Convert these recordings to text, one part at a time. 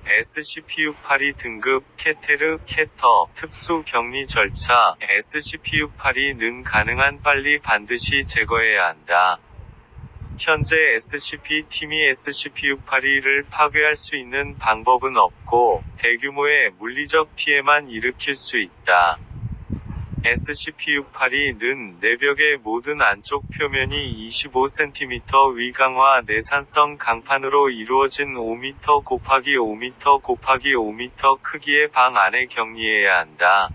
SCP-682 등급, 캐테르, 캐터, 특수 격리 절차, SCP-682는 가능한 빨리 반드시 제거해야 한다. 현재 SCP-팀이 SCP-682를 파괴할 수 있는 방법은 없고, 대규모의 물리적 피해만 일으킬 수 있다. SCP-682는 내벽의 모든 안쪽 표면이 25cm 위강화 내산성 강판으로 이루어진 5m 곱하기 5m 곱하기 5m 크기의 방 안에 격리해야 한다.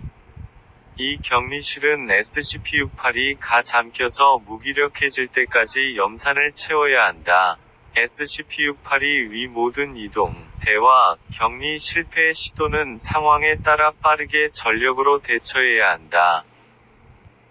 이 격리실은 SCP-682가 잠겨서 무기력해질 때까지 염산을 채워야 한다. SCP-682 위 모든 이동, 대화, 격리 실패의 시도는 상황에 따라 빠르게 전력으로 대처해야 한다.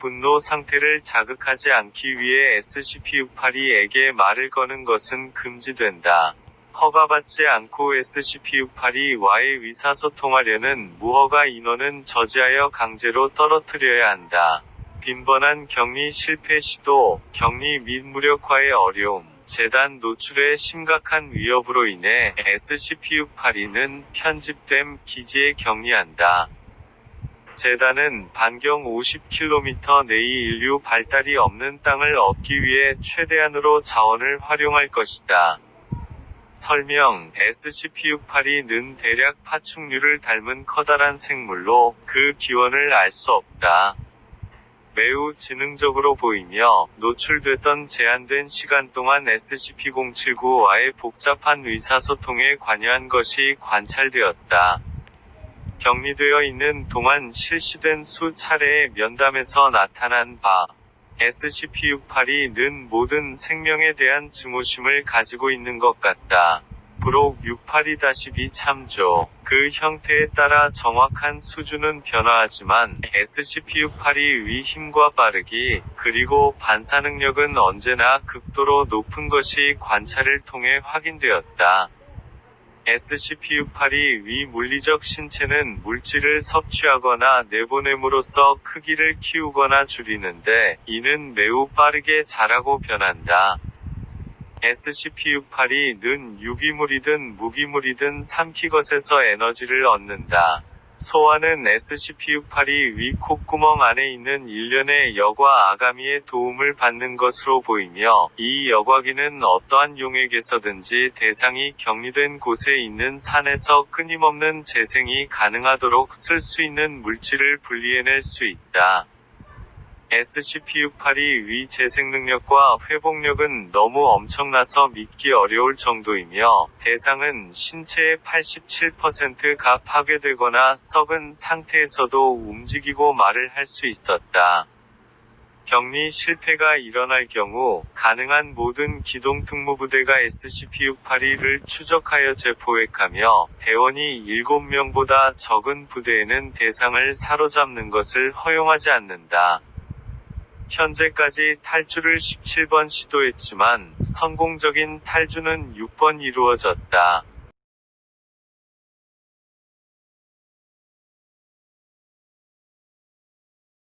분노 상태를 자극하지 않기 위해 SCP-682에게 말을 거는 것은 금지된다. 허가받지 않고 SCP-682와의 의사소통하려는 무허가 인원은 저지하여 강제로 떨어뜨려야 한다. 빈번한 격리 실패 시도, 격리 및 무력화의 어려움, 재단 노출의 심각한 위협으로 인해 SCP-682는 편집됨 기지에 격리한다. 재단은 반경 50km 내의 인류 발달이 없는 땅을 얻기 위해 최대한으로 자원을 활용할 것이다. 설명: SCP-682는 대략 파충류를 닮은 커다란 생물로 그 기원을 알 수 없다. 매우 지능적으로 보이며 노출됐던 제한된 시간 동안 SCP-079와의 복잡한 의사소통에 관여한 것이 관찰되었다. 격리되어 있는 동안 실시된 수차례의 면담에서 나타난 바, SCP-682는 모든 생명에 대한 증오심을 가지고 있는 것 같다. 브록 682-2 참조. 그 형태에 따라 정확한 수준은 변화하지만 SCP-682의 힘과 빠르기, 그리고 반사 능력은 언제나 극도로 높은 것이 관찰을 통해 확인되었다. SCP-682의 물리적 신체는 물질을 섭취하거나 내보냄으로써 크기를 키우거나 줄이는데, 이는 매우 빠르게 자라고 변한다. SCP-682는 유기물이든 무기물이든 삼키 것에서 에너지를 얻는다. 소화는 SCP-682의 콧구멍 안에 있는 일련의 여과 아가미의 도움을 받는 것으로 보이며, 이 여과기는 어떠한 용액에서든지 대상이 격리된 곳에 있는 산에서 끊임없는 재생이 가능하도록 쓸 수 있는 물질을 분리해낼 수 있다. SCP-682의 재생능력과 회복력은 너무 엄청나서 믿기 어려울 정도이며, 대상은 신체의 87%가 파괴되거나 썩은 상태에서도 움직이고 말을 할 수 있었다. 격리 실패가 일어날 경우, 가능한 모든 기동 특무부대가 SCP-682를 추적하여 재포획하며, 대원이 7명보다 적은 부대에는 대상을 사로잡는 것을 허용하지 않는다. 현재까지 탈주를 17번 시도했지만, 성공적인 탈주는 6번 이루어졌다.